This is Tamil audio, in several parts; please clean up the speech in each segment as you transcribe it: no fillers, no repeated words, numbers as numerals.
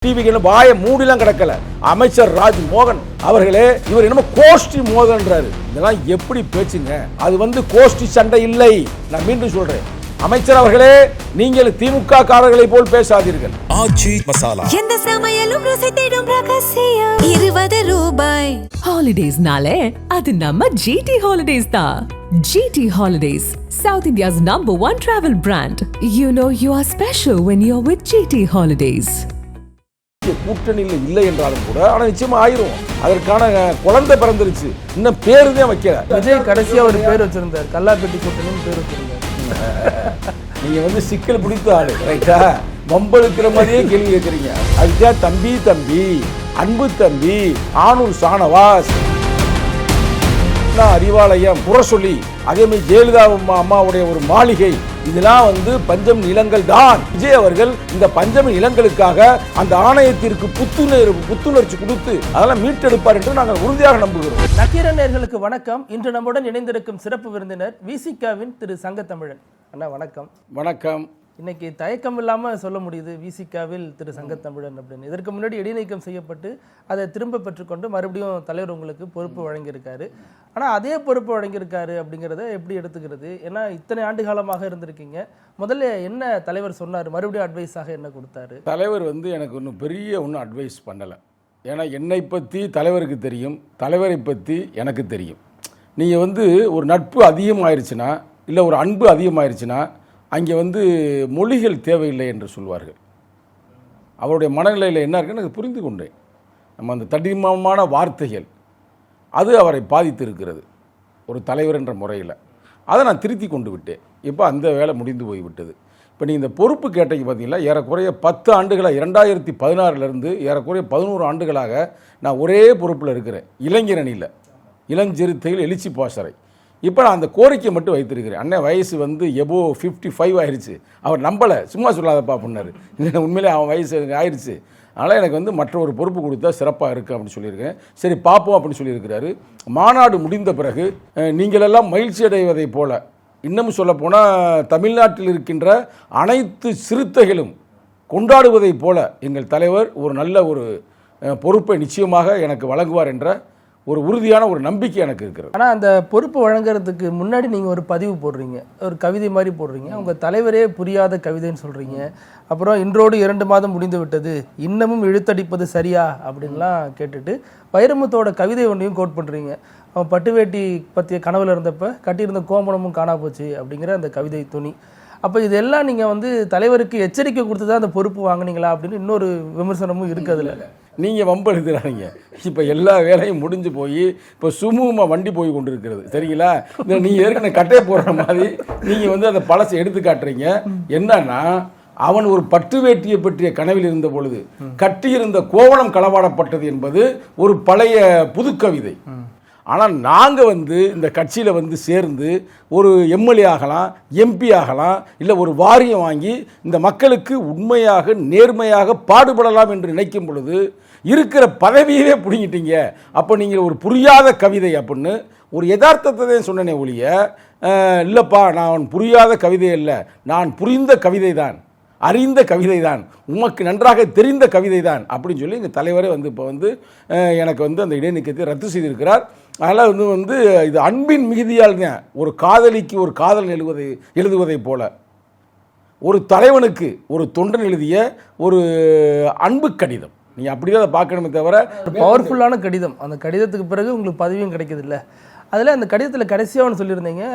டிவிக்கு வாய மூடிலாம் கிடக்கல. அமைச்சர் ராஜ்மோகன் அவர்களே இவர் என்னமோ கோஷ்டி மோதல்ன்றாரு. இதெல்லாம் எப்படி பேச்சுங்க? அது கோஷ்டி சண்டை இல்லை. நான் மீண்டும் சொல்றேன், அமைச்சர் அவர்களே, நீங்கள் திமுக காரர்களை போல் பேசாதீர்கள். ஆச்சி மசாலா எந்த சமையலும் ருசி தேடும் ரகசியம் 20 ரூபாய். ஹாலிடேஸ்னாலே அது நம்ம GT Holidays தான். GT Holidays, South India's #1 travel brand. You know you are special when you're with GT Holidays. கூட்டணியில் இல்லை என்றாலும் கூட ஆனா நிச்சயமா ஆயிரும். அதற்கான குழந்தை பிறந்துருச்சு, இன்னும் பேரு தான் வைக்கல. விஜய் கடைசியா ஒரு பேர் வச்சிருந்தார், கல்லாப்பேட்டி கூட்டணின்னு பேர் வச்சிருந்தார். நீங்க சிக்கல் பிடித்த ஆளு, ரைட்டா? வம்பளுக்கிற மாதிரியே கேள்வி கேட்கறீங்க. அதுதான் தம்பி அன்பு தம்பி ஆனூர் சானவாஸ் அறிவாலயம் புற சொல்லி, அதே மாதிரி ஜெயலலிதா அம்மாவுடைய ஒரு மாளிகை, இதெல்லாம் பஞ்சம் நிலங்கள் தான். விஜய் அவர்கள் இந்த பஞ்சம் நிலங்களுக்காக அந்த ஆணையத்திற்கு புத்துணர்ச்சி கொடுத்து அதெல்லாம் மீட்டெடுப்பார் என்று நாங்கள் உறுதியாக நம்புகிறோம். நக்கீரன் நேயர்களுக்கு வணக்கம். இன்று நம்முடன் இணைந்திருக்கும் சிறப்பு விருந்தினர் விசிகாவின் திரு சங்கத்தமிழன். அண்ணா வணக்கம். வணக்கம். இன்னைக்கு தயக்கம் இல்லாமல் சொல்ல முடியுது விசிகாவில் திரு சங்கத்தமிழன் அப்படின்னு. இதற்கு முன்னாடி இடைநீக்கம் செய்யப்பட்டு அதை திரும்ப பெற்றுக்கொண்டு மறுபடியும் தலைவர் உங்களுக்கு பொறுப்பு வழங்கியிருக்காரு. ஆனால் அதே பொறுப்பு வழங்கியிருக்காரு அப்படிங்கிறத எப்படி எடுத்துக்கிறது? ஏன்னா இத்தனை ஆண்டு காலமாக இருந்திருக்கீங்க. முதல்ல என்ன தலைவர் சொன்னார்? மறுபடியும் அட்வைஸாக என்ன கொடுத்தாரு? தலைவர் எனக்கு ஒன்றும் பெரிய அட்வைஸ் பண்ணலை. ஏன்னா என்னை பற்றி தலைவருக்கு தெரியும், தலைவரை பற்றி எனக்கு தெரியும். நீங்கள் ஒரு நட்பு அதிகமாயிருச்சுன்னா, இல்லை ஒரு அன்பு அதிகமாயிருச்சுன்னா, அங்கே மொழிகள் தேவையில்லை என்று சொல்வார்கள். அவருடைய மனநிலையில் என்ன இருக்குன்னு எனக்கு புரிந்து கொண்டேன். நம்ம அந்த தடிமமான வார்த்தைகள் அது அவரை பாதித்து இருக்கிறது ஒரு தலைவர் என்ற முறையில். அதை நான் திருத்தி கொண்டு விட்டேன். இப்போ அந்த வேலை முடிந்து போய்விட்டது. இப்போ நீங்கள் இந்த பொறுப்பு கேட்டீங்க பார்த்தீங்களா, ஏறக்குறைய 10 ஆண்டுகளாக 2016 ஏறக்குறைய 11 ஆண்டுகளாக நான் ஒரே பொறுப்பில் இருக்கிறேன். இளைஞர் அணியில் இளஞ்சிறுத்தைகள் எழுச்சி பாசறை. இப்போ நான் அந்த கோரிக்கை மட்டும் வைத்திருக்கிறேன். அண்ணன் வயசு எபோ 55 ஆயிடுச்சு. அவர் நம்பலை, சும்மா சொல்லாதப்பா அப்படின்னாரு. உண்மையிலே அவன் வயசு ஆயிடுச்சு, அதனால் எனக்கு மற்ற ஒரு பொறுப்பு கொடுத்தா சிறப்பாக இருக்குது அப்படின்னு சொல்லியிருக்கேன். சரி பார்ப்போம் அப்படின்னு சொல்லியிருக்கிறாரு. மாநாடு முடிந்த பிறகு நீங்களெல்லாம் மகிழ்ச்சி அடைவதை போல, இன்னமும் சொல்லப்போனால் தமிழ்நாட்டில் இருக்கின்ற அனைத்து சிறுத்தைகளும் கொண்டாடுவதை போல எங்கள் தலைவர் ஒரு நல்ல ஒரு பொறுப்பை நிச்சயமாக எனக்கு வழங்குவார் என்ற ஒரு உறுதியான ஒரு நம்பிக்கை எனக்கு இருக்கிறது. ஆனால் அந்த பொறுப்பு வழங்குறதுக்கு முன்னாடி நீங்கள் ஒரு பதிவு போடுறீங்க, ஒரு கவிதை மாதிரி போடுறீங்க. உங்கள் தலைவரே புரியாத கவிதைன்னு சொல்கிறீங்க. அப்புறம் இன்றோடு 2 மாதம் முடிந்து விட்டது, இன்னமும் இழுத்தடிப்பது சரியா அப்படின்லாம் கேட்டுட்டு வைரமுத்தோட கவிதை ஒன்றையும் கோட் பண்ணுறீங்க. அவன் பட்டுவேட்டி பற்றிய கனவுல இருந்தப்ப கட்டியிருந்த கோமணமும் காணா போச்சு அப்படிங்கிற அந்த கவிதை துணி. அப்போ இதெல்லாம் நீங்கள் தலைவருக்கு எச்சரிக்கை கொடுத்து தான் அந்த பொறுப்பு வாங்கினீங்களா அப்படின்னு இன்னொரு விமர்சனமும் இருக்குதுல்ல. நீங்கள் வம்பெடுத்துறாங்க. இப்போ எல்லா வேலையும் முடிஞ்சு போய் இப்போ சுமூகமாக வண்டி போய் கொண்டு இருக்கிறது, சரிங்களா? இந்த நீங்கள் ஏற்கனவே கட்டையை போடுற மாதிரி நீங்கள் அதை பழசை எடுத்து காட்டுறீங்க. என்னன்னா, அவன் ஒரு பட்டு வேட்டியை பற்றிய கனவில் இருந்த பொழுது கட்டியிருந்த கோவணம் களவாடப்பட்டது என்பது ஒரு பழைய புதுக்கவிதை. ஆனால் நாங்கள் இந்த கட்சியில் சேர்ந்து ஒரு எம்எல்ஏ ஆகலாம், எம்பி ஆகலாம், இல்லை ஒரு வாரியம் வாங்கி இந்த மக்களுக்கு உண்மையாக நேர்மையாக பாடுபடலாம் என்று நினைக்கும் பொழுது இருக்கிற பதவியவே பிடிங்கிட்டீங்க. அப்போ நீங்கள் ஒரு புரியாத கவிதை அப்படின்னு ஒரு யதார்த்தத்தை தான் சொன்னனே ஒழிய, இல்லைப்பா நான் புரியாத கவிதை இல்லை, நான் புரிந்த கவிதை தான், அறிந்த கவிதை தான், உமக்கு நன்றாக தெரிந்த கவிதை தான் அப்படின்னு சொல்லி எங்கள் தலைவரே இப்போ எனக்கு அந்த இடைநீக்கத்தை ரத்து செய்திருக்கிறார். அதனால் இது அன்பின் மிகுதியால் தான். ஒரு காதலிக்கு ஒரு காதல் எழுதுவதை போல ஒரு தலைவனுக்கு ஒரு தொண்டன் எழுதிய ஒரு அன்பு கடிதம். நீங்கள் அப்படி தான் அதை பார்க்கணுமே தவிர, பவர்ஃபுல்லான கடிதம். அந்த கடிதத்துக்கு பிறகு உங்களுக்கு பதவியும் கிடைக்கிது இல்லை. அதில் அந்த கடிதத்தில் கடைசியாக ஒன்று சொல்லியிருந்தீங்க,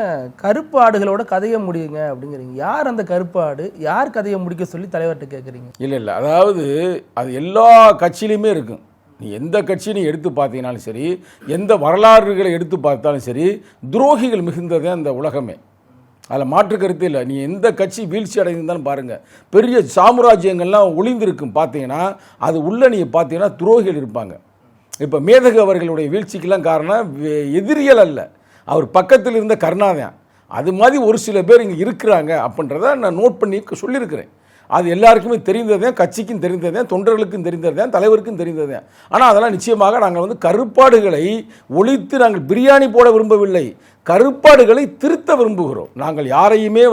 கருப்பு ஆடுகளோட கதையை முடியுங்க அப்படிங்கிறீங்க. யார் அந்த கருப்பு ஆடு? யார் கதையை முடிக்க சொல்லி தலைவர்கிட்ட கேட்குறீங்க? இல்லை, அதாவது அது எல்லா கட்சியிலையுமே இருக்கும். நீ எந்த கட்சியை நீ எடுத்து பார்த்தீங்கனாலும் சரி, எந்த வரலாறுகளை எடுத்து பார்த்தாலும் சரி, துரோகிகள் மிகுந்ததே அந்த உலகமே. அதில் மாற்று கருத்து இல்லை. நீ எந்த கட்சி வீழ்ச்சி அடைந்தாலும் பாருங்கள், பெரிய சாம்ராஜ்யங்கள்லாம் ஒளிந்திருக்கும். பார்த்தீங்கன்னா அது உள்ளே நீங்கள் பார்த்தீங்கன்னா துரோகிகள் இருப்பாங்க. இப்போ மேதகு அவர்களுடைய வீழ்ச்சிக்கெல்லாம் காரணம் எதிரிகள் அல்ல, அவர் பக்கத்தில் இருந்த கருணாதான். அது மாதிரி ஒரு சில பேர் இங்கே இருக்கிறாங்க அப்படின்றத நான் நோட் பண்ணி சொல்லியிருக்கிறேன். அது எல்லாருக்குமே தெரிந்ததேன், கட்சிக்கும் தெரிந்ததேன், தொண்டர்களுக்கும் தெரிந்ததேன், தலைவருக்கும் தெரிந்ததேன். ஆனால் அதெல்லாம் நிச்சயமாக நாங்கள் கருப்பாடுகளை ஒழித்து நாங்கள் பிரியாணி போட விரும்பவில்லை, கருப்பாடுகளை திருத்த விரும்புகிறோம். நாங்கள் யாரையுமே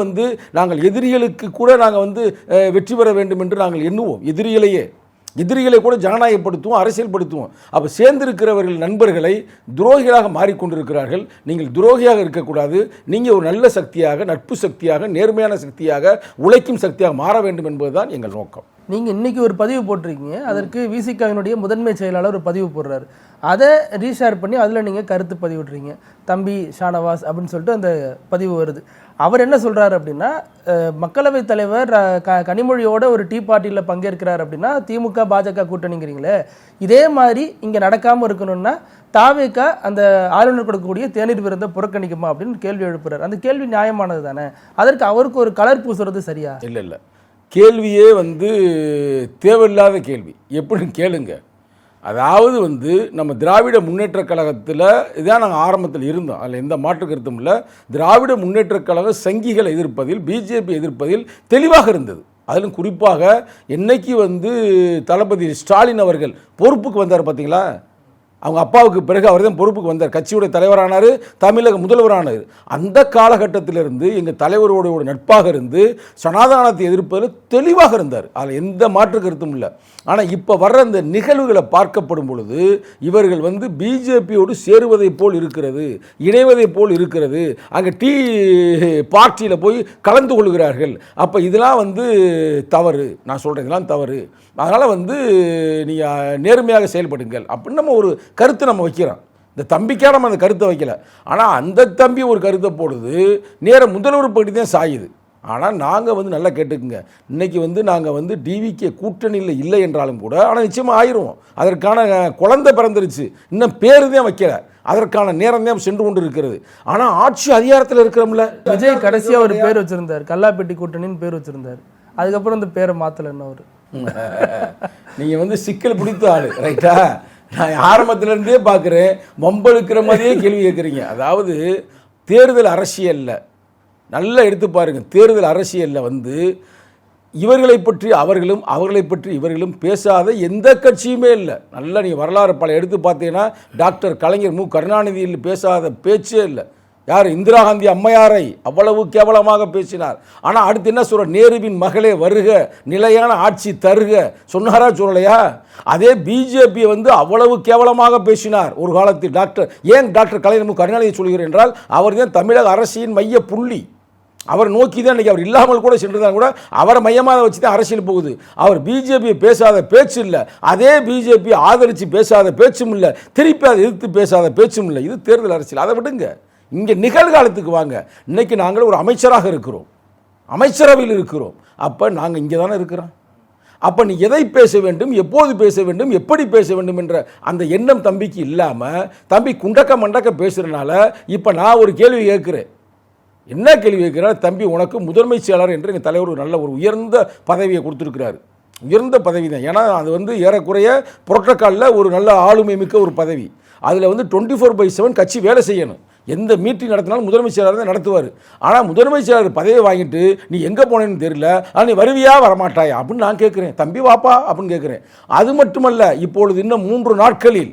நாங்கள் எதிரிகளுக்கு கூட நாங்கள் வெற்றி பெற வேண்டும் என்று நாங்கள் எண்ணுவோம். எதிரிகளையே எதிரிகளை கூட ஜனநாயகப்படுத்துவோம், அரசியல்படுத்துவோம். அப்போ சேர்ந்திருக்கிறவர்கள் நண்பர்களை துரோகிகளாக மாறிக்கொண்டிருக்கிறார்கள். நீங்கள் துரோகியாக இருக்கக்கூடாது. நீங்கள் ஒரு நல்ல சக்தியாக, நட்பு சக்தியாக, நேர்மையான சக்தியாக, உழைக்கும் சக்தியாக மாற வேண்டும் என்பதுதான் எங்கள் நோக்கம். நீங்கள் இன்றைக்கி ஒரு பதிவு போட்டிருக்கீங்க, அதற்கு விசிகாவினுடைய முதன்மை செயலாளர் ஒரு பதிவு போடுறாரு. அதை ரீஷேர் பண்ணி அதில் நீங்கள் கருத்து பதிவிடுறீங்க. தம்பி ஷானவாஸ் அப்படின்னு சொல்லிட்டு அந்த பதிவு வருது. அவர் என்ன சொல்கிறாரு அப்படின்னா, மக்களவைத் தலைவர் கனிமொழியோட ஒரு டீ பார்ட்டியில் பங்கேற்கிறார் அப்படின்னா திமுக பாஜக கூட்டணிங்கிறீங்களே, இதே மாதிரி இங்கே நடக்காமல் இருக்கணும்னா தாவேக்கா அந்த ஆளுநர் கொடுக்கக்கூடிய தேநீர் விருந்தை புறக்கணிக்குமா அப்படின்னு கேள்வி எழுப்புறாரு. அந்த கேள்வி நியாயமானது தானே? அதற்கு அவருக்கு ஒரு கலர் பூசுறது சரியா? இல்லை, கேள்வியே தேவையில்லாத கேள்வி. எப்படின்னு கேளுங்க. அதாவது நம்ம திராவிட முன்னேற்றக் கழகத்தில் இதான் நாங்கள் ஆரம்பத்தில் இருந்தோம், அதில் எந்த மாற்று கருத்தும் இல்லை. திராவிட முன்னேற்றக் கழக சங்கிகளை எதிர்ப்பதில், பிஜேபி எதிர்ப்பதில் தெளிவாக இருந்தது. அதிலும் குறிப்பாக என்னைக்கு தளபதி ஸ்டாலின் அவர்கள் பொறுப்புக்கு வந்தார் பார்த்தீங்களா, அவங்க அப்பாவுக்கு பிறகு அவர் தான் பொறுப்புக்கு வந்தார், கட்சியுடைய தலைவரானார், தமிழக முதல்வரானார். அந்த காலகட்டத்திலிருந்து எங்கள் தலைவரோட நட்பாக இருந்து சனாதானத்தை எதிர்ப்பதில் தெளிவாக இருந்தார். அதில் எந்த மாற்று கருத்தும் இல்லை. ஆனால் இப்போ வர்ற இந்த நிகழ்வுகளை பார்க்கப்படும் பொழுது இவர்கள் பிஜேபியோடு சேருவதை போல் இருக்கிறது, இணைவதை போல் இருக்கிறது, அங்கே டீ பார்ட்டியில் போய் கலந்து கொள்கிறார்கள். அப்போ இதெல்லாம் தவறு. நான் சொல்கிறேன், இதெல்லாம் தவறு. அதனால் நீங்கள் நேர்மையாக செயல்படுங்கள் அப்படின்னு நம்ம ஒரு கருத்து நம்ம வைக்கிறோம். இந்த தம்பிக்காக நம்ம அந்த கருத்தை வைக்கல. ஆனால் அந்த தம்பி ஒரு கருத்தை போடுது, நேர முதல்வர் பகுதி தான் சாயுது. ஆனால் நாங்கள் நல்லா கேட்டுக்குங்க, இன்றைக்கி நாங்கள் டிவிகே கூட்டணியில் இல்லை என்றாலும் கூட, ஆனால் நிச்சயமாக ஆயிரும். அதற்கான குழந்தை பிறந்துருச்சு, இன்னும் பேரு தான் வைக்கல, அதற்கான நேரம் தான் சென்று கொண்டு இருக்கிறது. ஆனால் ஆட்சி அதிகாரத்தில் இருக்கிறோம்ல. விஜய் கடைசியாக ஒரு பேர் வச்சுருந்தார், கல்லாப்பெட்டி கூட்டணின்னு பேர் வச்சுருந்தார். அதுக்கப்புறம் அந்த பேரை மாற்றலை. என்ன ஒரு நீங்கள் சிக்கல் பிடித்த ஆள் ரைட்டா? நான் ஆரம்பத்திலேருந்தே பார்க்குறேன், மொம்பளுக்கிற மாதிரியே கேள்வி கேட்குறீங்க. அதாவது தேர்தல் அரசியலில் நல்லா எடுத்து பாருங்கள். தேர்தல் அரசியலில் இவர்களை பற்றி அவர்களும், அவர்களை பற்றி இவர்களும் பேசாத எந்த கட்சியுமே இல்லை. நல்லா நீங்கள் வரலாறு பல எடுத்து பார்த்தீங்கன்னா, டாக்டர் கலைஞர் மு கருணாநிதியில் பேசாத பேச்சே இல்லை. யார்? இந்திரா காந்தி அம்மையாரை அவ்வளவு கேவலமாக பேசினார். ஆனால் அடுத்து என்ன சொல்ற? நேருவின் மகளே வருக, நிலையான ஆட்சி தருக சொன்னாரா சொல்லலையா? அதே பிஜேபியை அவ்வளவு கேவலமாக பேசினார் ஒரு காலத்தில் டாக்டர். ஏன் டாக்டர் கலைஞர் மு கருணாநிதி சொல்கிறேன் என்றால், அவர் தான் தமிழக அரசியலின் மைய புள்ளி. அவர் நோக்கி தான் இன்றைக்கி, அவர் இல்லாமல் கூட சென்றுதான் கூட அவரை மையமாக வச்சு தான் அரசியல் போகுது. அவர் பிஜேபியை பேசாத பேச்சு இல்லை, அதே பிஜேபி ஆதரித்து பேசாத பேச்சும் இல்லை, திருப்பி அதை எதிர்த்து பேசாத பேச்சும் இல்லை. இது தேர்தல் அரசியல். அதை விடுங்க, இங்கே நிகழ்காலத்துக்கு வாங்க. இன்னைக்கு நாங்கள் ஒரு அமைச்சராக இருக்கிறோம், அமைச்சரவையில் இருக்கிறோம். அப்போ நாங்கள் இங்கே தானே இருக்கிறோம். அப்போ நீ எதை பேச வேண்டும், எப்போது பேச வேண்டும், எப்படி பேச வேண்டும் என்ற அந்த எண்ணம் தம்பிக்கு இல்லாமல், தம்பி குண்டக்க மண்டக்க பேசுகிறனால இப்போ நான் ஒரு கேள்வி கேட்குறேன். என்ன கேள்வி கேட்குறேன்? தம்பி, உனக்கு முதன்மை செயலாளர் என்று எங்கள் தலைவர் நல்ல ஒரு உயர்ந்த பதவியை கொடுத்துருக்கிறாரு. உயர்ந்த பதவி தான். ஏன்னா அது ஏறக்குறைய புரோட்டோக்காலில் ஒரு நல்ல ஆளுமை மிக்க ஒரு பதவி. அதில் 24/7 கட்சி வேலை செய்யணும். எந்த மீட்டிங் நடத்தினாலும் முதன்மை செயலாளர் தான் நடத்துவார். ஆனால் முதன்மை செயலாளர் பதவியை வாங்கிட்டு நீ எங்கே போனேன்னு தெரியல, ஆனால் நீ வருவியா வரமாட்டாயா அப்படின்னு நான் கேட்குறேன். தம்பி வாப்பா அப்படின்னு கேட்குறேன். அது மட்டுமல்ல, இப்பொழுது இன்னும் 3 நாட்களில்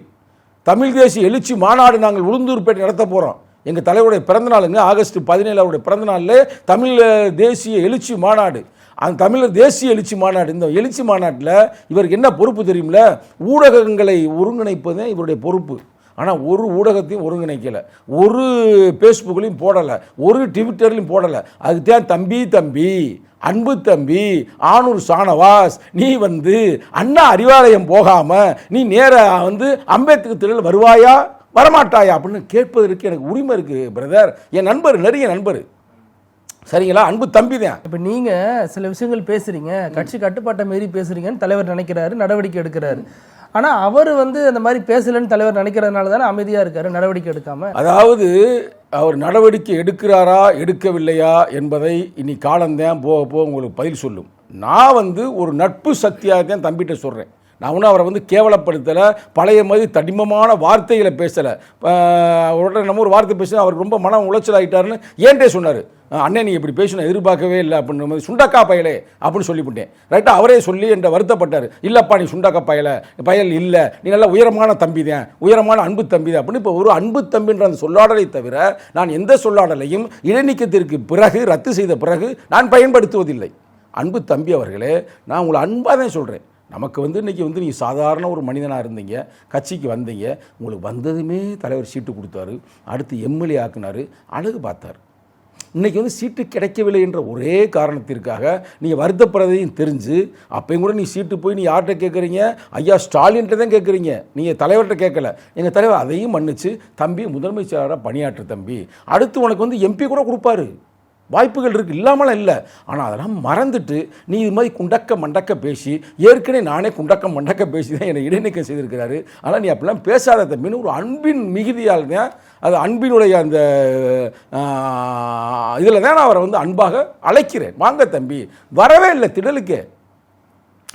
தமிழ் தேசிய எழுச்சி மாநாடு நாங்கள் உளுந்தூர்பேட்டை நடத்த போகிறோம். எங்கள் தலைவருடைய பிறந்தநாளுங்க, ஆகஸ்ட் 17 அவருடைய பிறந்தநாளில் தமிழ் தேசிய எழுச்சி மாநாடு. அந்த தமிழர் தேசிய எழுச்சி மாநாடு. இந்த எழுச்சி மாநாட்டில் இவருக்கு என்ன பொறுப்பு தெரியுமில்ல? ஊடகங்களை ஒருங்கிணைப்பது இவருடைய பொறுப்பு. ஆனால் ஒரு ஊடகத்தையும் ஒருங்கிணைக்கலை, ஒரு ஃபேஸ்புக்லையும் போடலை, ஒரு ட்விட்டர்லையும் போடலை. அதுதான் தம்பி அன்பு தம்பி ஆனூர் ஷானவாஸ், நீ அண்ணா அறிவாலயம் போகாமல் நீ நேராக அம்பேத்கர் திடல் வருவாயா வரமாட்டாயா அப்படின்னு கேட்பதற்கு எனக்கு உரிமை இருக்குது பிரதர். என் நண்பர், நிறைய நண்பர், சரிங்களா? அன்பு தம்பி தான். இப்போ நீங்கள் சில விஷயங்கள் பேசுகிறீங்க, கட்சி கட்டுப்பாட்டை மீறி பேசுகிறீங்கன்னு தலைவர் நினைக்கிறாரு, நடவடிக்கை எடுக்கிறாரு. ஆனால் அவர் அந்த மாதிரி பேசலன்னு தலைவர் நினைக்கிறதுனால தானே அமைதியாக இருக்காரு, நடவடிக்கை எடுக்காமல். அதாவது அவர் நடவடிக்கை எடுக்கிறாரா எடுக்கவில்லையா என்பதை இனி காலம்தான் போக போக உங்களுக்கு பதில் சொல்லும். நான் ஒரு நட்பு சக்தியாக தான் தம்பிகிட்ட சொல்கிறேன். நான் ஒன்றும் அவரை கேவலப்படுத்தலை, பழைய மாதிரி தடிமமான வார்த்தைகளை பேசலை. அவர்கிட்ட நம்ம ஒரு வார்த்தை பேச அவர் ரொம்ப மனம் உளைச்சல் ஆகிட்டாருன்னு ஏன்ட்டே சொன்னார். அண்ணே நீ இப்படி பேசணும் எதிர்பார்க்கவே இல்லை அப்படின்ற மாதிரி, சுண்டக்கா பயலே அப்படின்னு சொல்லிவிட்டேன். ரைட்டாக அவரே சொல்லி என்ற வருத்தப்பட்டார். இல்லைப்பா நீ சுண்டக்கா பயல் இல்லை, நீ நல்லா உயரமான தம்பி தான், உயரமான அன்பு தம்பி தான் அப்படின்னு. இப்போ ஒரு அன்பு தம்பின்ற அந்த சொல்லாடலை தவிர நான் எந்த சொல்லாடலையும் இடைநீக்கத்திற்கு பிறகு, ரத்து செய்த பிறகு நான் பயன்படுத்துவதில்லை. அன்பு தம்பி அவர்களே, நான் உங்களை அன்பாக தான் சொல்கிறேன். நமக்கு வந்து இன்றைக்கி வந்து நீங்கள் சாதாரண ஒரு மனிதனாக இருந்தீங்க, கட்சிக்கு வந்தீங்க, உங்களுக்கு வந்ததுமே தலைவர் சீட்டு கொடுத்தாரு, அடுத்து எம்எல்ஏ ஆக்குனார், அழகு பார்த்தார். இன்றைக்கி வந்து சீட்டு கிடைக்கவில்லை என்ற ஒரே காரணத்திற்காக நீங்கள் வருத்தப்படுறதையும் தெரிஞ்சு அப்பையும் கூட நீ சீட்டு போய் நீ யார்கிட்ட கேட்குறீங்க? ஐயா ஸ்டாலின்கிட்ட தான் கேட்குறீங்க, நீங்கள் தலைவர்கிட்ட கேட்கல. எங்கள் தலைவர் அதையும் மன்னிச்சு, தம்பி முதன்மை செயலாளராக பணியாற்று தம்பி, அடுத்து உனக்கு வந்து எம்பி கூட கொடுப்பாரு, வாய்ப்புகள் இருக்குது, இல்லாமலாம் இல்லை. ஆனால் அதெல்லாம் மறந்துட்டு நீ இது மாதிரி குண்டக்க மண்டக்க பேசி, ஏற்கனவே நானே குண்டக்க மண்டக்க பேசி தான் என்னை இடைநீக்கம் செய்திருக்கிறாரு, ஆனால் நீ அப்படிலாம் பேசாத தம்பின்னு ஒரு அன்பின் மிகுதியால் தான், அது அன்பினுடைய அந்த இதில் தான் நான் அவரை வந்து அன்பாக அழைக்கிறேன். வாங்க தம்பி, வரவே இல்லை திடலுக்கே.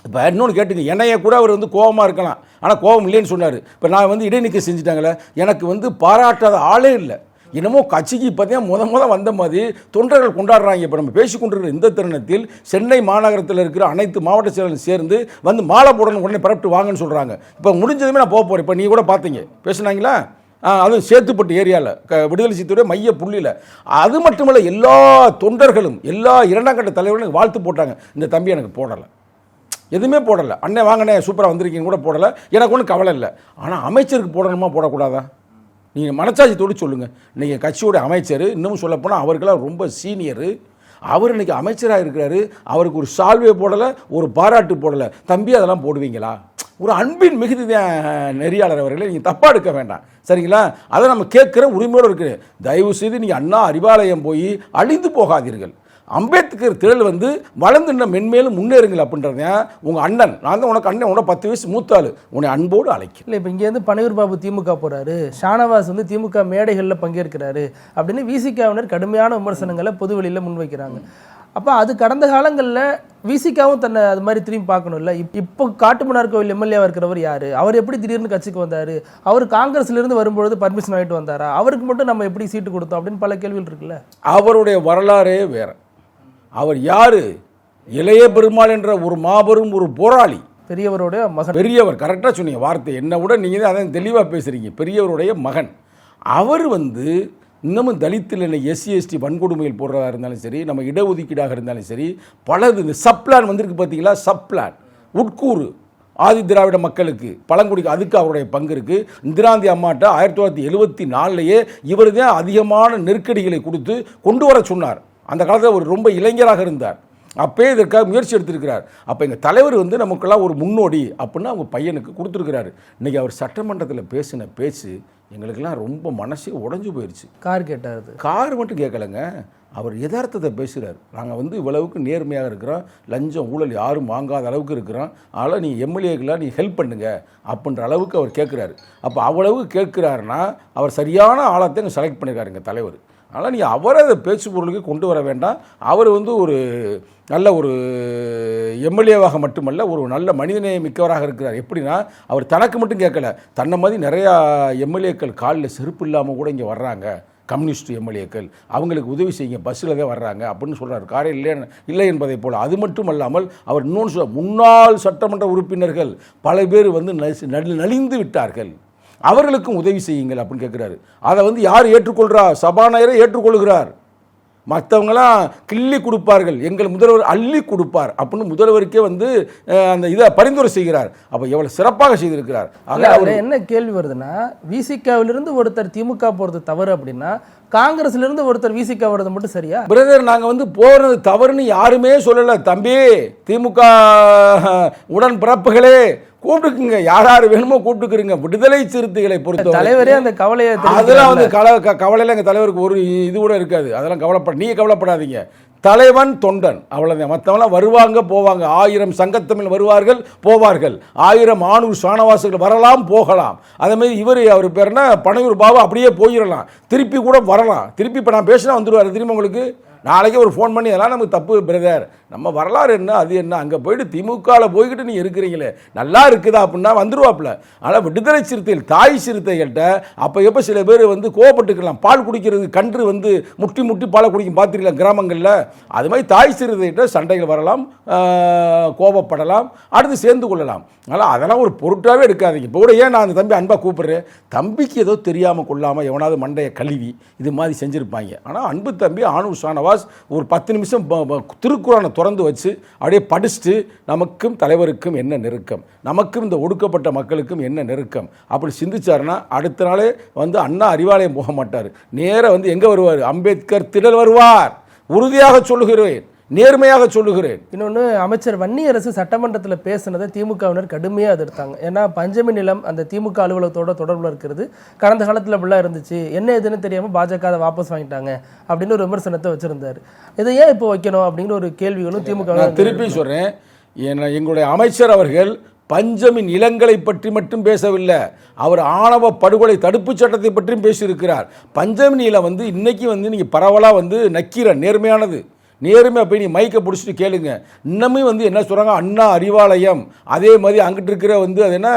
இப்போ இன்னொன்று கேட்டுங்க, என்னைய கூட அவர் வந்து கோபமாக இருக்கலாம், ஆனால் கோபம் இல்லைன்னு சொன்னார். இப்போ நான் வந்து இடைநீக்கம் செஞ்சுட்டாங்களே, எனக்கு வந்து பாராட்டாத ஆளே இல்லை. என்னமோ கட்சிக்கு பார்த்தீங்கன்னா முத வந்த மாதிரி தொண்டர்கள் கொண்டாடுறாங்க. இப்போ நம்ம பேசி கொண்டிருக்கிற இந்த தருணத்தில் சென்னை மாநகரத்தில் இருக்கிற அனைத்து மாவட்ட செயலர்களும் சேர்ந்து வந்து மாலை போடணும், உடனே பரப்பிட்டு வாங்கன்னு சொல்கிறாங்க. இப்போ முடிஞ்சதுமே நான் போக போகிறேன். இப்போ நீங்கள் கூட பார்த்தீங்க பேசுனாங்களா, அதுவும் சேத்துப்பட்டு ஏரியாவில் விடுதலை சிறுத்தையுடைய மைய புள்ளியில். அது மட்டுமல்ல, எல்லா தொண்டர்களும் எல்லா இரண்டாம் கட்ட தலைவர்களும் வாழ்த்து போட்டாங்க. இந்த தம்பி எனக்கு போடலை, எதுவுமே போடலை, அண்ணே வாங்கண்ணே சூப்பராக வந்திருக்கீங்க கூட போடலை, எனக்கு ஒன்றும் கவலை இல்லை. ஆனால் அமைச்சருக்கு போடணுமா போடக்கூடாதா? நீங்கள் மனச்சாட்சியத்தோடு சொல்லுங்கள். இன்றைக்கி கட்சியோட அமைச்சர், இன்னமும் சொல்லப்போனால் அவருக்கெல்லாம் ரொம்ப சீனியரு, அவர் இன்றைக்கி அமைச்சராக இருக்கிறாரு, அவருக்கு ஒரு சால்வே போடலை, ஒரு பாராட்டு போடலை. தம்பி அதெல்லாம் போடுவீங்களா? ஒரு அன்பின் மிகுதி தான் நெறியாளர் அவர்களே, நீங்கள் தப்பாக எடுக்க வேண்டாம், சரிங்களா? அதை நம்ம கேட்குற உரிமையோடு இருக்குது. தயவு செய்து நீங்கள் அண்ணா அறிவாலயம் போய் அழிந்து போகாதீர்கள். அம்பேத்கர் திரள் வந்து வளர்ந்து இன்னும் மென்மேலும் முன்னேறுங்கள் அப்படின்றத உங்கள் அண்ணன், நான் தான் உனக்கு அண்ணன், உனக்கு 10 வயசு மூத்தாள், உன்னை அன்போடு அழைக்கிறேன். இல்லை, இப்போ இங்கேருந்து பனையூர் பாபு திமுக போகிறாரு, ஷானவாஸ் வந்து திமுக மேடைகளில் பங்கேற்கிறாரு அப்படின்னு விசிகாவினர் கடுமையான விமர்சனங்களை பொதுவெளியில் முன்வைக்கிறாங்க. அப்போ அது கடந்த காலங்களில் விசிகாவும் தன்னை அது மாதிரி திரும்பி பார்க்கணும்ல. இப்போ காட்டுமன்னார் கோவில் எம்எல்ஏவாக இருக்கிறவர் யார்? அவர் எப்படி திடீர்னு கட்சிக்கு வந்தார்? அவர் காங்கிரஸ்லேருந்து வரும்பொழுது பர்மிஷன் ஆகிட்டு வந்தாரா? அவருக்கு மட்டும் நம்ம எப்படி சீட்டு கொடுத்தோம் அப்படின்னு பல கேள்விகள் இருக்குல்ல. அவருடைய வரலாறே வேறு. அவர் யாரு? இளைய பெருமாள் என்ற ஒரு மாபெரும் ஒரு போராளி, பெரியவருடைய மகன். பெரியவர், கரெக்டாக சொன்னீங்க வார்த்தை, என்ன விட நீங்கள் தான் அதான் தெளிவாக பேசுகிறீங்க. பெரியவருடைய மகன். அவர் வந்து இன்னமும் தலித்தில் என்ன எஸ்சி எஸ்டி வன்கொடுமையில் போடுறதா இருந்தாலும் சரி, நம்ம இடஒதுக்கீடாக இருந்தாலும் சரி, பலது இந்த சப்ளான் வந்திருக்கு பார்த்தீங்களா, சப்ளான் உட்கூறு ஆதி திராவிட மக்களுக்கு பழங்குடிக்கு, அதுக்கு அவருடைய பங்கு இருக்குது. இந்திராந்தி அம்மாட்ட 1974 இவர் தான் அதிகமான நெருக்கடிகளை கொடுத்து கொண்டு வர சொன்னார். அந்த காலத்தில் ஒரு ரொம்ப இளைஞராக இருந்தார், அப்பே இதற்காக முயற்சி எடுத்திருக்கிறார். அப்போ எங்கள் தலைவர் வந்து நமக்கெல்லாம் ஒரு முன்னோடி அப்படின்னு அவங்க பையனுக்கு கொடுத்துருக்கிறாரு. இன்றைக்கி அவர் சட்டமன்றத்தில் பேசின பேச்சு எங்களுக்கெல்லாம் ரொம்ப மனசே உடஞ்சி போயிடுச்சு. கார் கேட்டார், கார் மட்டும் கேட்கலைங்க, அவர் யதார்த்தத்தை பேசுகிறார். நாங்கள் வந்து இவ்வளவுக்கு நேர்மையாக இருக்கிறோம், லஞ்சம் ஊழல் யாரும் வாங்காத அளவுக்கு இருக்கிறோம், அதனால் நீங்கள் எம்எல்ஏக்கெல்லாம் நீங்கள் ஹெல்ப் பண்ணுங்க அப்படின்ற அளவுக்கு அவர் கேட்குறாரு. அப்போ அவ்வளவுக்கு கேட்குறாருன்னா அவர் சரியான ஆளத்தை எங்கள் செலக்ட் பண்ணியிருக்காரு எங்கள் தலைவர். அதனால் நீங்கள் அவரை அதை பேச்சு பொருளுக்கு கொண்டு வர வேண்டாம். அவர் வந்து ஒரு நல்ல ஒரு எம்எல்ஏவாக மட்டுமல்ல, ஒரு நல்ல மனிதநேய மிக்கவராக இருக்கிறார். எப்படின்னா, அவர் தனக்கு மட்டும் கேட்கல, தன்னை மாதிரி நிறையா எம்எல்ஏக்கள் காலில் செருப்பு இல்லாமல் கூட இங்கே வர்றாங்க, கம்யூனிஸ்ட் எம்எல்ஏக்கள், அவங்களுக்கு உதவி செய்யுங்க, பஸ்ஸில் தான் வர்றாங்க அப்படின்னு சொல்கிறார். காரே இல்லை என்பதை போல். அது மட்டும் அல்லாமல் அவர் இன்னொன்று சொல்ல, முன்னாள் சட்டமன்ற உறுப்பினர்கள் பல பேர் வந்து நலிந்து விட்டார்கள், அவர்களுக்கும் உதவி செய்யுங்கள் அப்படின்னு கேட்குறாரு. அதை வந்து யார் ஏற்றுக்கொள்கிறார்? சபாநாயகரை ஏற்றுக்கொள்கிறார். மற்றவங்களாம் கிள்ளி கொடுப்பார்கள், எங்கள் முதல்வர் அள்ளி கொடுப்பார் அப்படின்னு முதல்வருக்கே வந்து அந்த இதை பரிந்துரை செய்கிறார். அப்போ எவ்வளோ சிறப்பாக செய்திருக்கிறார். அதில் என்ன கேள்வி வருதுன்னா, விசிகாவிலிருந்து ஒருத்தர் திமுக போகிறது தவறு அப்படின்னா, காங்கிரஸ்லேருந்து ஒருத்தர் விசிகா வர்றது மட்டும் சரியா? பிரதர், நாங்கள் வந்து போகிறது தவறுன்னு யாருமே சொல்லலை தம்பி. திமுக உடன் பிறப்புகளே கூப்பிட்டுக்குங்க, யார் யார் வேணுமோ கூப்பிட்டுக்கிறீங்க. விடுதலை சிறுத்தைகளை பொறுத்த தலைவரே அந்த கவலையை, அதெல்லாம் வந்து கவலையில் எங்கள் தலைவருக்கு ஒரு இது கூட இருக்காது. அதெல்லாம் நீங்கள் கவலைப்படாதீங்க. தலைவன் தொண்டன் அவ்வளோதான். மற்றவங்களாம் வருவாங்க போவாங்க. 1000 சங்கத்தமிழ் வருவார்கள் போவார்கள், 1000 ஆணூர் சாணவாசர்கள் வரலாம் போகலாம். அதேமாதிரி அவர் பேர்னா பனையூர் பாபு அப்படியே போயிடலாம், திருப்பி கூட வரலாம். திருப்பி இப்போ நான் பேசினா வந்துடுவார் திரும்பி. உங்களுக்கு நாளைக்கே ஒரு ஃபோன் பண்ணி அதெல்லாம் நமக்கு தப்பு பிரதர், நம்ம வரலாறு என்ன அது என்ன, அங்கே போயிட்டு திமுகவில் போய்கிட்டு நீங்கள் இருக்கிறீங்களே நல்லா இருக்குதா அப்படின்னா வந்துடுவாப்புல. ஆனால் விடுதலை சிறுத்தைகள் தாய் சிறுத்தைகள்கிட்ட அப்போ எப்போ சில பேர் வந்து கோவப்பட்டுக்கலாம். பால் குடிக்கிறது கன்று வந்து முட்டி முட்டி பாலை குடிக்கும் பார்த்துருக்கலாம் கிராமங்களில். அது மாதிரி தாய் சிறுத்தைகிட்ட சண்டைகள் வரலாம், கோபப்படலாம், அடுத்து சேர்ந்து கொள்ளலாம். அதெல்லாம் ஒரு பொருட்டாகவே எடுக்காதீங்க. இப்போ கூட ஏன் நான் அந்த தம்பி அன்பாக கூப்பிட்றேன், தம்பிக்கு ஏதோ தெரியாமல் கொள்ளாமல் எவனாவது மண்டையை கழுவி இது மாதிரி செஞ்சுருப்பாங்க. ஆனால் அன்பு தம்பி ஆணூர் சாணவா பாஸ் ஒரு 10 நிமிஷம் திருக்குறானை திறந்து வச்சு அப்படியே படிச்சுட்டு நமக்கும் தலைவருக்கும் என்ன நெருக்கம், நமக்கும் இந்த ஒடுக்கப்பட்ட மக்களுக்கும் என்ன நெருக்கம் அப்படி சிந்திச்சாருன்னா அடுத்த நாளே வந்து அண்ணா அறிவாலயம் போக மாட்டார். நேராக வந்து எங்கே வருவார்? அம்பேத்கர் திடல் வருவார். உறுதியாக சொல்லுகிறேன், நேர்மையாக சொல்லுகிறேன். இன்னொன்று, அமைச்சர் வன்னியரசு சட்டமன்றத்தில் பேசினதை திமுகவினர் கடுமையாக எதிர்த்தாங்க. ஏன்னா பஞ்சமி நிலம் அந்த திமுக அலுவலகத்தோட தொடர்பில் இருக்கிறது. கடந்த காலத்தில் இப்படிலாம் இருந்துச்சு, என்ன எதுன்னு தெரியாமல் பாஜக அதை வாபஸ் வாங்கிட்டாங்க அப்படின்னு ஒரு விமர்சனத்தை வச்சிருந்தாரு. இதை ஏன் இப்போ வைக்கணும் அப்படிங்கிற ஒரு கேள்விகளும் திமுக. நான் திருப்பி சொல்கிறேன், எங்களுடைய அமைச்சர் அவர்கள் பஞ்சமி நிலங்களை பற்றி மட்டும் பேசவில்லை, அவர் ஆணவ படுகொலை தடுப்பு சட்டத்தை பற்றியும் பேசியிருக்கிறார். பஞ்சமி நிலம் வந்து இன்னைக்கு வந்து நீங்கள் பரவலாக வந்து நக்கீர நேர்மையானது, நேர்மையாக போய் நீ மைக்கை பிடிச்சிட்டு கேளுங்க. இன்னமே வந்து என்ன சொல்கிறாங்க, அண்ணா அறிவாலயம், அதே மாதிரி அங்கிட்டு இருக்கிற வந்து அது என்ன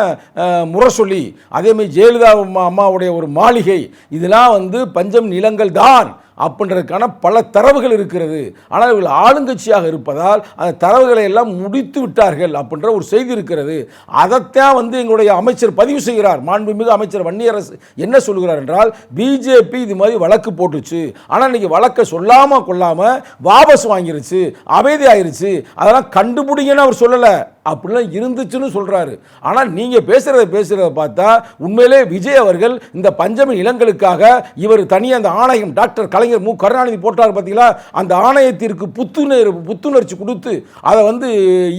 முரசொலி, அதே மாதிரி ஜெயலலிதா அம்மாவுடைய ஒரு மாளிகை, இதெல்லாம் வந்து பஞ்சம் நிலங்கள் தான் அப்படின்றதுக்கான பல தரவுகள் இருக்கிறது. ஆனால் இவர்கள் ஆளுங்கட்சியாக இருப்பதால் அந்த தரவுகளை எல்லாம் முடித்து விட்டார்கள் அப்படின்ற ஒரு செய்தி இருக்கிறது. அதைத்தான் வந்து எங்களுடைய அமைச்சர் பதிவு செய்கிறார். மாண்புமிகு அமைச்சர் வன்னியரசு என்ன சொல்கிறார் என்றால், பிஜேபி இது மாதிரி வழக்கு போட்டுச்சு, ஆனால் இன்னைக்கு வழக்கை சொல்லாமல் கொள்ளாமல் வாபஸ் வாங்கிருச்சு, அமைதி ஆயிருச்சு, அதெல்லாம் கண்டுபிடிங்கன்னு அவர் சொல்லலை, அப்படிலாம் இருந்துச்சுன்னு சொல்றாரு. ஆனால் நீங்க பேசுறத பார்த்தா உண்மையிலே விஜய் அவர்கள் இந்த பஞ்சமி நிலங்களுக்காக இவர் தனியாக அந்த ஆணையம் டாக்டர் கலைஞர் மு கருணாநிதி போட்டார் பார்த்தீங்களா, அந்த ஆணையத்திற்கு புத்துணர்ச்சி கொடுத்து அதை வந்து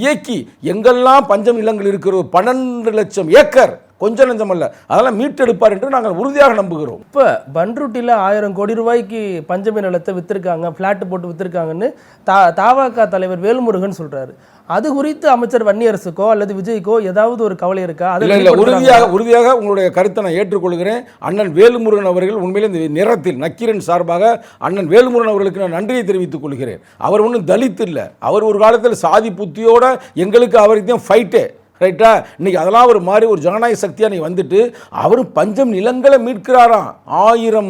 இயக்கி எங்கெல்லாம் பஞ்சமி நிலங்கள் இருக்கிற 12 லட்சம் ஏக்கர் கொஞ்சம் நஞ்சம் அல்ல, அதெல்லாம் மீட்டெடுப்பார் என்று நாங்கள் உறுதியாக நம்புகிறோம். இப்போ பன்ருட்டியில் 1000 கோடி ரூபாய்க்கு பஞ்சமி நிலத்தை வித்திருக்காங்க, பிளாட் போட்டு வித்திருக்காங்கன்னு தாவக தலைவர் வேல்முருகன் சொல்றாரு. அது குறித்து அமைச்சர் வன்னியரசுக்கோ அல்லது விஜய்க்கோ ஏதாவது ஒரு கவலை இருக்கா? உறுதியாக உங்களுடைய கருத்தை நான் ஏற்றுக்கொள்கிறேன். அண்ணன் வேல்முருகன் அவர்கள் உண்மையிலே இந்த நிறத்தில் நக்கீரன் சார்பாக அண்ணன் வேல்முருகன் அவர்களுக்கு நான் நன்றியை தெரிவித்துக் கொள்கிறேன். அவர் ஒன்றும் தலித் இல்லை, அவர் ஒரு காலத்தில் சாதி புத்தியோட எங்களுக்கு அவருக்கு தான் ஃபைட்டே, ரைட்டா? இன்னைக்கு அதெல்லாம் ஒரு மாதிரி ஒரு ஜனநாயக சக்தியாக நீ வந்துட்டு அவரும் பஞ்சம் நிலங்களை மீட்கிறாராம், 1000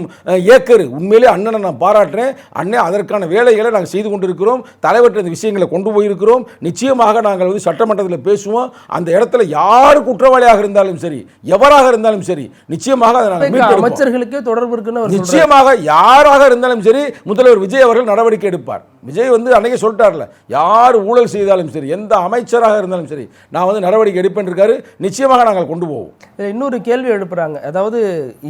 ஏக்கர். உண்மையிலே அண்ணனை நான் பாராட்டுறேன். அண்ணன் அதற்கான வேலைகளை நாங்கள் செய்து கொண்டிருக்கிறோம், தலைவர்கிட்ட இந்த விஷயங்களை கொண்டு போயிருக்கிறோம். நிச்சயமாக நாங்கள் வந்து சட்டமன்றத்தில் பேசுவோம். அந்த இடத்துல யார் குற்றவாளியாக இருந்தாலும் சரி, எவராக இருந்தாலும் சரி, நிச்சயமாக அதை நாங்கள் அமைச்சர்களுக்கே தொடர்பு இருக்குன்னு நிச்சயமாக யாராக இருந்தாலும் சரி முதல்வர் விஜய் அவர்கள் நடவடிக்கை எடுப்பார். விஜய் வந்து அன்னைக்கு சொல்லிட்டார்ல, யார் ஊழல் செய்தாலும் சரி, எந்த அமைச்சராக இருந்தாலும் சரி, நான் வந்து நடவடிக்கை எடுப்பேன் இருக்காரு. நிச்சயமாக நாங்கள் கொண்டு போவோம். இன்னொரு கேள்வி எழுப்புறாங்க. அதாவது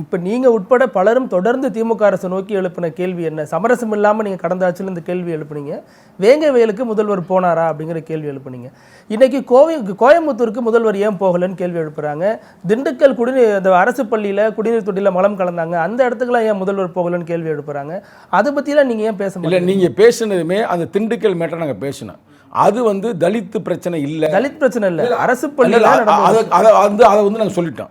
இப்போ நீங்கள் உட்பட பலரும் தொடர்ந்து திமுக அரசு நோக்கி எழுப்பின கேள்வி என்ன, சமரசம் இல்லாமல் நீங்கள் கடந்த ஆட்சியில் இந்த கேள்வி எழுப்புனீங்க. வேங்க வயலுக்கு முதல்வர் போனாரா அப்படிங்கிற கேள்வி எழுப்புனீங்க. இன்னைக்கு கோயம்புத்தூருக்கு முதல்வர் ஏன் போகலன்னு கேள்வி எழுப்புறாங்க. திண்டுக்கல் அந்த அரசு பள்ளியில் குடிநீர் தொட்டியில் மலம் கலந்தாங்க, அந்த இடத்துக்குலாம் ஏன் முதல்வர் போகலன்னு கேள்வி எழுப்புறாங்க. அதை பற்றிலாம் நீங்கள் ஏன் பேச முடியல? நீங்கள் பேசுனதுமே அந்த திண்டுக்கல் மேட்டர் நாங்கள் பேசினோம். அது வந்து தலித் பிரச்சனை இல்லை, தலித் பிரச்சனை இல்லை, அரசு பள்ளி அதை வந்து நாங்கள் சொல்லிட்டோம்.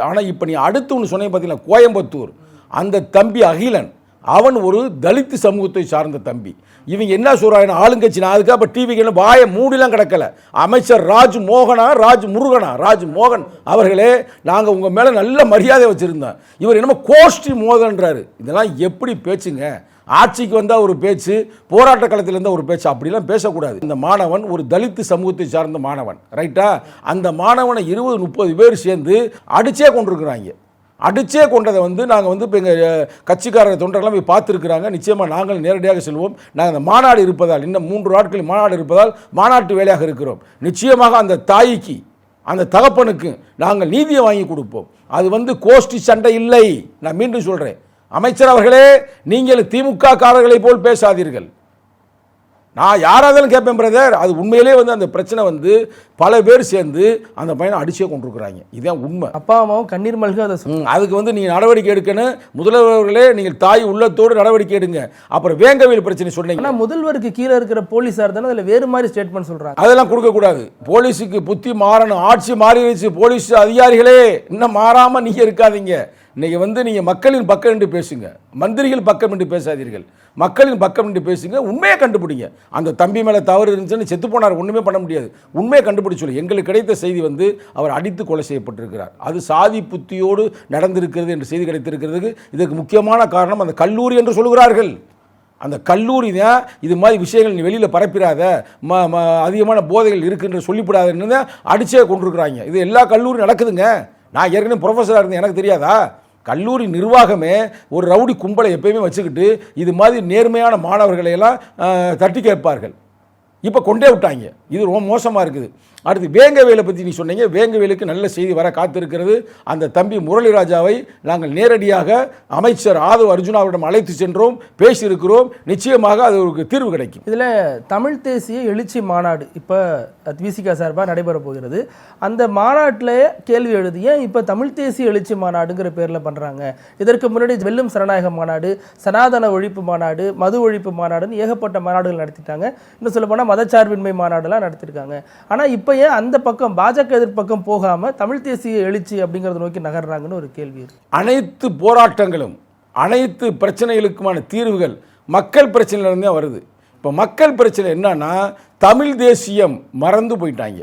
ஆனால் இப்போ நீ அடுத்து ஒன்று சொன்னீங்க பார்த்தீங்கன்னா, கோயம்புத்தூர் அந்த தம்பி அகிலன், அவன் ஒரு தலித் சமூகத்தை சார்ந்த தம்பி. இவங்க என்ன சொல்றாங்க, ஆளுங்கட்சி, நான் அதுக்காக டிவிக்கு என்ன வாயை மூடிலாம் கிடக்கல. அமைச்சர் ராஜ் மோகன் அவர்களே, நாங்கள் உங்கள் மேலே நல்ல மரியாதை வச்சுருந்தோம். இவர் என்னமோ கோஷ்டி மோதன்றாரு. இதெல்லாம் எப்படி பேச்சுங்க? ஆட்சிக்கு வந்தால் ஒரு பேச்சு, போராட்ட களத்தில் இருந்தால் ஒரு பேச்சு, அப்படிலாம் பேசக்கூடாது. இந்த மாணவன் ஒரு தலித் சமூகத்தை சார்ந்த மாணவன், ரைட்டா? அந்த மாணவனை 20-30 பேர் சேர்ந்து அடிச்சே கொண்டிருக்கிறாங்க. அடிச்சே கொண்டதை வந்து நாங்கள் வந்து இப்போ எங்கள் கட்சிக்காரர் தொண்டர்கள்லாம் போய் பார்த்துருக்குறாங்க. நிச்சயமாக நாங்கள் நேரடியாக செல்வோம். நாங்கள் அந்த மாநாடு இருப்பதால், இன்னும் 3 நாட்களில் மாநாடு இருப்பதால் மாநாட்டு வேலையாக இருக்கிறோம். நிச்சயமாக அந்த தாய்க்கு, அந்த தகப்பனுக்கு நாங்கள் நீதியை வாங்கி கொடுப்போம். அது வந்து கோஷ்டி சண்டை இல்லை. நான் மீண்டும் சொல்கிறேன், அமைச்சர் அவர்களே, நீங்கள் திமுக காரர்களை போல் பேசாதீர்கள். நான் யாராவது கேட்பேன் பிரதர். அது உண்மையிலே வந்து அந்த பிரச்சனை வந்து பல பேர் சேர்ந்து அந்த பையனை அடிச்சே கொண்டிருக்கிறாங்க. இதுதான் உண்மை. அப்பா அம்மாவும் கண்ணீர் மல்க அதை அதுக்கு வந்து நீங்கள் நடவடிக்கை எடுக்கணும். முதல்வர்களே, நீங்கள் தாய் உள்ளத்தோடு நடவடிக்கை எடுங்க. அப்புறம் வேங்கவேல் பிரச்சனை சொன்னீங்க. ஆனால் முதல்வருக்கு கீழே இருக்கிற போலீஸார் தானே அதில் வேறு மாதிரி ஸ்டேட்மெண்ட் சொல்கிறாங்க. அதெல்லாம் கொடுக்கக்கூடாது. போலீஸுக்கு புத்தி மாறணும். ஆட்சி மாறிடுச்சு. போலீஸ் அதிகாரிகளே இன்னும் மாறாமல் நீங்கள் இருக்காதீங்க. இன்னைக்கு வந்து நீங்கள் மக்களின் பக்கம் என்று பேசுங்க, மந்திரிகள் பக்கம் என்று பேசாதீர்கள். மக்களின் பக்கம் என்று பேசுங்க, உண்மையை கண்டுபிடிங்க. அந்த தம்பி மேலே தவறு இருந்துச்சுன்னு செத்து போனார், ஒன்றுமே பண்ண முடியாது. உண்மையை கண்டுபிடிச்சு சொல்லி, எங்களுக்கு கிடைத்த செய்தி வந்து அவர் அடித்து கொலை செய்யப்பட்டிருக்கிறார். அது சாதி புத்தியோடு நடந்திருக்கிறது என்று செய்தி கிடைத்திருக்கிறதுக்கு இதுக்கு முக்கியமான காரணம் அந்த கல்லூரி என்று சொல்கிறார்கள். அந்த கல்லூரி தான் இது மாதிரி விஷயங்கள் நீ வெளியில் பரப்பிடாத, அதிகமான போதைகள் இருக்குன்ற சொல்லிவிடாதுன்னு தான் அடிச்சே கொண்டிருக்கிறாங்க. இது எல்லா கல்லூரியும் நடக்குதுங்க. நான் ஏற்கனவே ப்ரொஃபஸராக இருந்தேன், எனக்கு தெரியாதா? கல்லூரி நிர்வாகமே ஒரு ரவுடி கும்பலை எப்பயுமே வச்சுக்கிட்டு இது மாதிரி நேர்மையான மாணவர்களை எல்லாம் தட்டி கேட்பார்கள். இப்போ கொண்டே விட்டாங்க. இது ரொம்ப மோசமாக இருக்குது. அடுத்து வேங்கவேலை பற்றி நீ சொன்னீங்க. வேங்கவேலுக்கு நல்ல செய்தி வர காத்திருக்கிறது. அந்த தம்பி முரளிராஜாவை நாங்கள் நேரடியாக அமைச்சர் ஆதவ் அர்ஜுனாவிடம் அழைத்து சென்றோம், பேசியிருக்கிறோம். நிச்சயமாக அது ஒரு தீர்வு கிடைக்கும். இதில் தமிழ் தேசிய எழுச்சி மாநாடு இப்போ விசிகா சார்பாக நடைபெற போகிறது. அந்த மாநாட்டில் கேள்வி எழுதி ஏன் இப்போ தமிழ் தேசிய எழுச்சி மாநாடுங்கிற பேரில் பண்ணுறாங்க? இதற்கு முன்னாடி வெல்லும் சனநாயக மாநாடு, சனாதன ஒழிப்பு மாநாடு, மது ஒழிப்பு மாநாடுன்னு ஏகப்பட்ட மாநாடுகள் நடத்திட்டாங்க. இன்னும் சொல்ல போனால் மதச்சார்பின்மை மாநாடுலாம் நடத்திருக்காங்க. ஆனால் இப்போ ஏன் அந்த பக்கம் பாஜக எதிர்ப்பக்கம் போகாமல் தமிழ் தேசிய எழுச்சி அப்படிங்கிறத நோக்கி நகர்றாங்கன்னு ஒரு கேள்வி இருக்கு. அனைத்து போராட்டங்களும் அனைத்து பிரச்சனைகளுக்குமான தீர்வுகள் மக்கள் பிரச்சனையிலிருந்தே வருது. இப்போ மக்கள் பிரச்சனை என்னன்னா, தமிழ் தேசியம் மறந்து போயிட்டாங்க.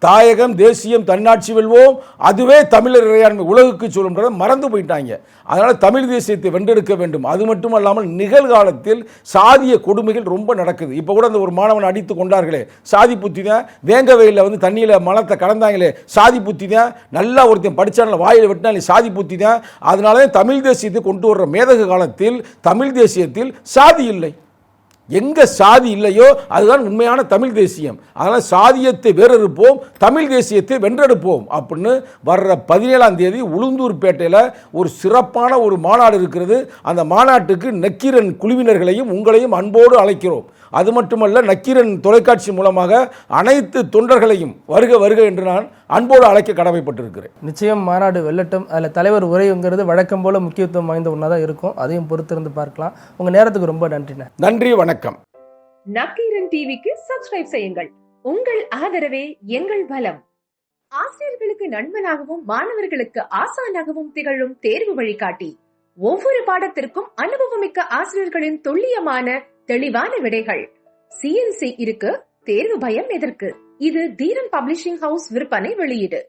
தாயகம் தேசியம் தன்னாட்சி வெல்வோம், அதுவே தமிழர் இறையாண்மை உலகுக்கு சொல்லுன்றதை மறந்து போயிட்டாங்க. அதனால் தமிழ் தேசியத்தை வென்றெடுக்க வேண்டும். அது மட்டும் அல்லாமல் நிகழ்காலத்தில் சாதிய கொடுமைகள் ரொம்ப நடக்குது. இப்போ கூட அந்த ஒரு மாணவன் அடித்து கொண்டார்களே, சாதி புத்தி தான். வேங்கவையில் வந்து தண்ணியில் மலத்தை கலந்தாங்களே, சாதி புத்தி தான். நல்லா ஒருத்தன் படித்தான வாயில் வெட்டினாலே சாதி புத்தி தான். அதனால தான் தமிழ் தேசியத்தை கொண்டு வர்ற மேதகு காலத்தில் தமிழ் தேசியத்தில் சாதி இல்லை. எங்கே சாதி இல்லையோ அதுதான் உண்மையான தமிழ் தேசியம். அதனால் சாதியத்தை வேறெடுப்போம், தமிழ் தேசியத்தை வென்றெடுப்போம் அப்படின்னு வர்ற 17ஆம் தேதி உளுந்தூர்பேட்டையில் ஒரு சிறப்பான ஒரு மாநாடு இருக்கிறது. அந்த மாநாட்டுக்கு நக்கீரன் குழுவினர்களையும் உங்களையும் அன்போடு அழைக்கிறோம். அது மட்டுமல்ல, நக்கீரன் தொலைக்காட்சி மூலமாக அனைத்து தொண்டர்களையும் வருக வருக என்று நான் அன்போடு அழைக்க கடமைப்பட்டிருக்கிறேன். நிச்சயம் மாநாடு வெல்லட்டும். அதில் தலைவர் உரைங்கிறது வழக்கம் போல முக்கியத்துவம் வாய்ந்த ஒன்றா தான் இருக்கும். அதையும் பொறுத்திருந்து பார்க்கலாம். உங்கள் நேரத்துக்கு ரொம்ப நன்றிண்ணா. நன்றி, வணக்கம். நக்கீரன் டிவிக்கு சப்ஸ்கிரைப் செய்யுங்கள். உங்கள் ஆதரவே எங்கள் பலம். ஆசிரியர்களுக்கு நண்பனாகவும் மாணவர்களுக்கு ஆசானாகவும் திகழும் தேர்வு வழிகாட்டி. ஒவ்வொரு பாடத்திற்கும் அனுபவமிக்க ஆசிரியர்களின் துல்லியமான தெளிவான விடைகள். CNC இருக்கு, தேர்வு பயம் எதற்கு? இது தீரன் பப்ளிஷிங் ஹவுஸ் விற்பனை வெளியீடு.